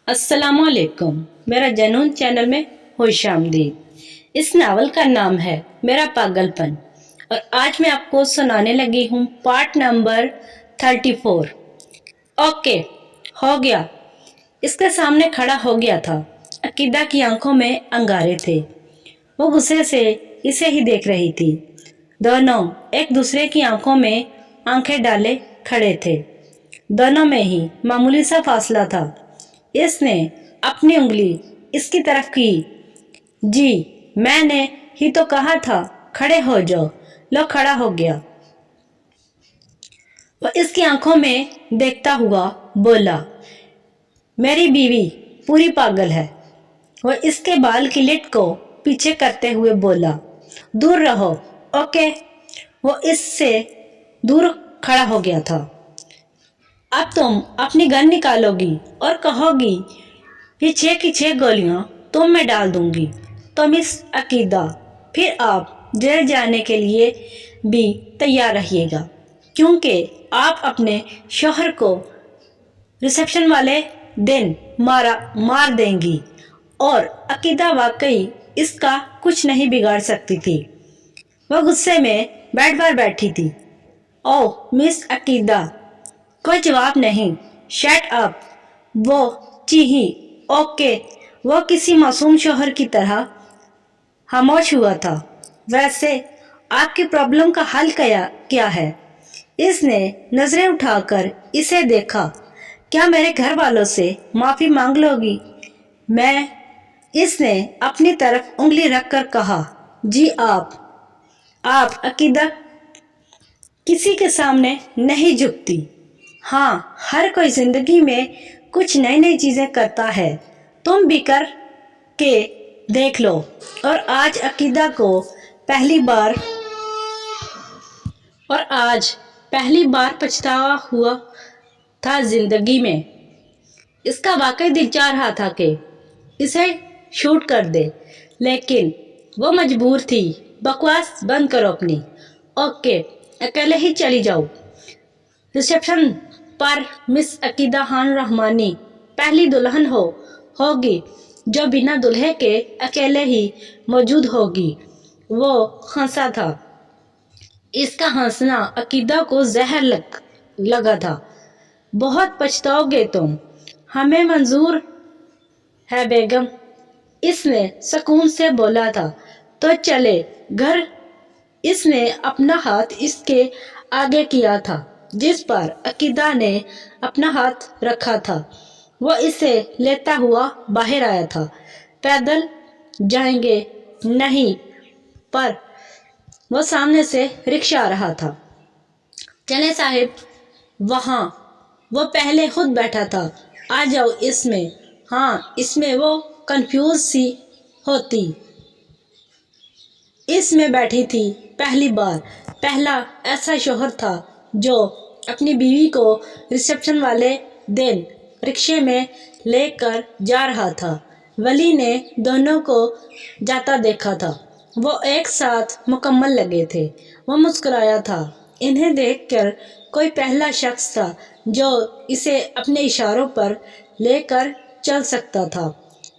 अस्सलाम वालेकुम। मेरा जनून चैनल में खुश आमदीद। इस नावल का नाम है मेरा पागलपन और आज मैं आपको सुनाने लगी हूँ पार्ट नंबर 34। ओके, हो गया। इसके सामने खड़ा हो गया था। अकीदा की आंखों में अंगारे थे। वो गुस्से से इसे ही देख रही थी। दोनों एक दूसरे की आंखों में आंखें डाले खड़े थे। दोनों में ही मामूली सा फासला था। इसने अपनी उंगली इसकी तरफ की। जी, मैंने ही तो कहा था खड़े हो जाओ। लो, खड़ा हो गया। वो इसकी आंखों में देखता हुआ बोला, मेरी बीवी पूरी पागल है। वो इसके बाल की लिट को पीछे करते हुए बोला, दूर रहो। ओके। वो इससे दूर खड़ा हो गया था। अब तुम अपनी गन निकालोगी और कहोगी ये 6 की 6 गोलियां तुम में डाल दूंगी तो मिस अकीदा, फिर आप जेल जाने के लिए भी तैयार रहिएगा, क्योंकि आप अपने शौहर को रिसेप्शन वाले दिन मार देंगी। और अकीदा वाकई इसका कुछ नहीं बिगाड़ सकती थी। वह गुस्से में बेड पर बैठी थी। ओह मिस अकीदा, कोई जवाब नहीं। शट अप, वो चीही। ओके। वो किसी मासूम शौहर की तरह खामोश हुआ था। वैसे आपकी प्रॉब्लम का हल क्या है? इसने नजरें उठाकर इसे देखा। क्या मेरे घर वालों से माफी मांग लोगी? मैं इसने अपनी तरफ उंगली रखकर कहा, जी आप अकीदा किसी के सामने नहीं झुकती। हाँ, हर कोई जिंदगी में कुछ नई नई चीजें करता है। तुम भी कर के देख लो। और आज पहली बार पछतावा हुआ था जिंदगी में। इसका वाकई दिल चाह रहा था कि इसे शूट कर दे, लेकिन वो मजबूर थी। बकवास बंद करो अपनी। ओके, अकेले ही चली जाओ। रिसेप्शन पर मिस अकीदा खान रहमानी पहली दुल्हन होगी जो बिना दुल्हे के अकेले ही मौजूद होगी। वो हंसा था। इसका हंसना अकीदा को जहर लगा था। बहुत पछताओगे तुम। हमें मंजूर है बेगम, इसने सुकून से बोला था। तो चले घर। इसने अपना हाथ इसके आगे किया था जिस पर अकीदा ने अपना हाथ रखा था। वो इसे लेता हुआ बाहर आया था। पैदल जाएंगे? नहीं, पर वो सामने से रिक्शा आ रहा था। चले साहिब, वहाँ वो पहले खुद बैठा था। आ जाओ इसमें। हाँ, इसमें वो कंफ्यूज सी होती। इसमें बैठी थी पहली बार। पहला ऐसा शौहर था जो अपनी बीवी को रिसेप्शन वाले दिन रिक्शे में लेकर जा रहा था। वली ने दोनों को जाता देखा था। वो एक साथ मुकम्मल लगे थे। वो मुस्कुराया था। इन्हें देखकर कोई पहला शख्स था जो इसे अपने इशारों पर लेकर चल सकता था।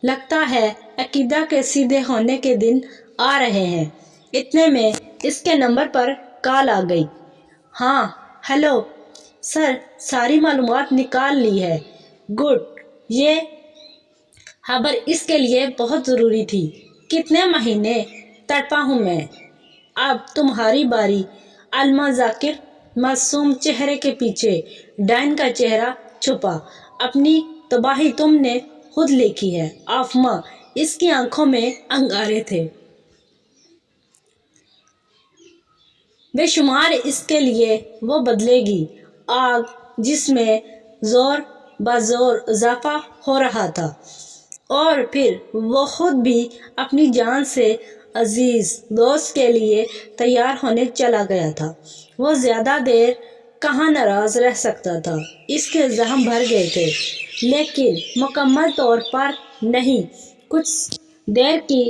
लगता है अकीदा के सीधे होने के दिन आ रहे हैं। इतने में इसके नंबर पर कॉल आ गई। हाँ, हेलो सर, सारी मालूमात निकाल ली है। गुड। ये खबर इसके लिए बहुत ज़रूरी थी। कितने महीने तड़पा हूँ मैं। अब तुम्हारी बारी। अलमा जाकिर मासूम चेहरे के पीछे डाइन का चेहरा छुपा। अपनी तबाही तुमने खुद लिखी है। आफमा, इसकी आंखों में अंगारे थे। बेशुमार इसके लिए वो बदलेगी। आग जिसमें जोर बजोर इजाफा हो रहा था। और फिर वो खुद भी अपनी जान से अजीज दोस्त के लिए तैयार होने चला गया था। वो ज्यादा देर कहाँ नाराज रह सकता था। इसके जख्म भर गए थे, लेकिन मुकम्मल तौर पर नहीं। कुछ देर की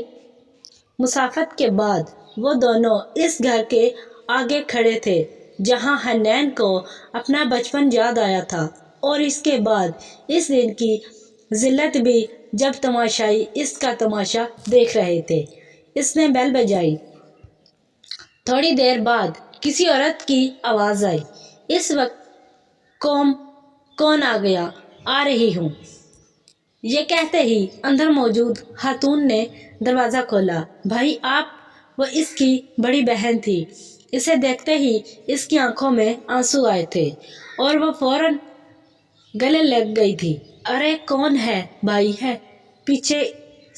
मुसाफत के बाद वो दोनों इस घर के आगे खड़े थे जहां हन्नैन को अपना बचपन याद आया था। और इसके बाद इस दिन की जिल्लत भी जब तमाशाई इसका तमाशा देख रहे थे। इसने बेल बजाई। थोड़ी देर बाद किसी औरत की आवाज़ आई, इस वक्त कौन आ गया? आ रही हूँ। ये कहते ही अंदर मौजूद खातून ने दरवाज़ा खोला। भाई आप? वो इसकी बड़ी बहन थी। इसे देखते ही इसकी आंखों में आंसू आए थे और वह फौरन गले लग गई थी। अरे कौन है? भाई है। पीछे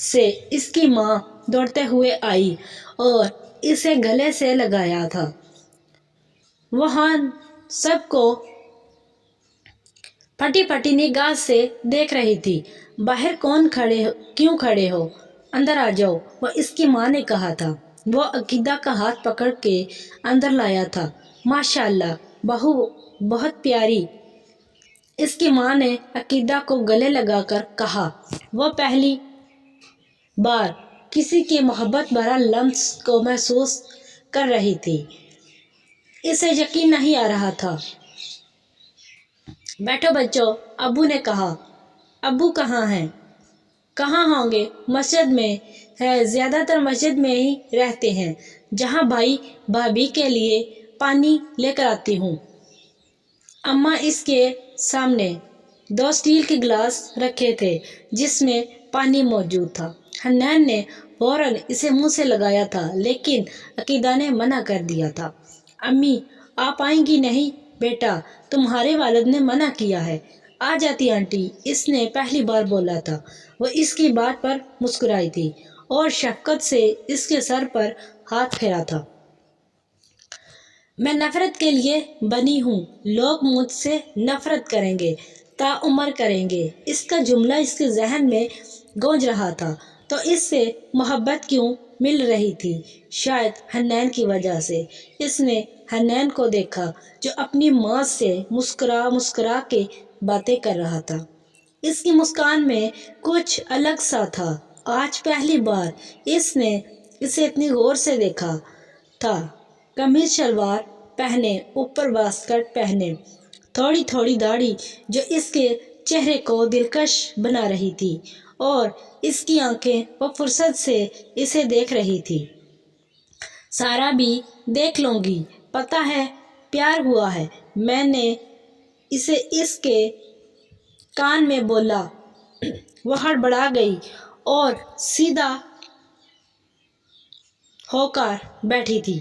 से इसकी माँ दौड़ते हुए आई और इसे गले से लगाया था। वहाँ सबको फटी फटी निगाह से देख रही थी। बाहर क्यों खड़े हो? अंदर आ जाओ, वो इसकी माँ ने कहा था। वो अकीदा का हाथ पकड़ के अंदर लाया था। माशाअल्लाह, बहू बहुत प्यारी, इसकी माँ ने अकीदा को गले लगाकर कहा। वो पहली बार किसी की मोहब्बत भरा लम्स को महसूस कर रही थी। इसे यकीन नहीं आ रहा था। बैठो बच्चों, अब्बू ने कहा। अब्बू कहाँ हैं? कहाँ होंगे? मस्जिद में है। ज़्यादातर मस्जिद में ही रहते हैं, जहाँ भाई भाभी के लिए पानी लेकर आती हूँ। अम्मा इसके सामने 2 स्टील के गिलास रखे थे जिसमें पानी मौजूद था। हन्नैन ने फौरन इसे मुंह से लगाया था, लेकिन अकीदा ने मना कर दिया था। अम्मी आप आएंगी नहीं? बेटा तुम्हारे वालिद ने मना किया है। आ जाती आंटी, इसने पहली बार बोला था। वो इसकी बात पर मुस्कुराई थी और शफकत से इसके सर पर हाथ फेरा था। मैं नफरत के लिए बनी हूँ। लोग मुझसे नफरत करेंगे, ताउम्र करेंगे। इसका जुमला इसके जहन में गूंज रहा था। तो इससे मोहब्बत क्यों मिल रही थी? शायद हन्नैन की वजह से। इसने हन्नैन को देखा जो अपनी माँ से मुस्कुरा मुस्कुरा के बातें कर रहा था। इसकी मुस्कान में कुछ अलग सा था। आज पहली बार इसने इसे इतनी गौर से देखा था। कमीज शलवार पहने, ऊपर बास्कट पहने, थोड़ी थोड़ी दाढ़ी जो इसके चेहरे को दिलकश बना रही थी और इसकी आंखें वो फुर्सत से इसे देख रही थी। सारा भी देख लूँगी, पता है प्यार हुआ है। मैंने इसे इसके कान में बोला। वह हड़बड़ा गई और सीधा होकर बैठी थी।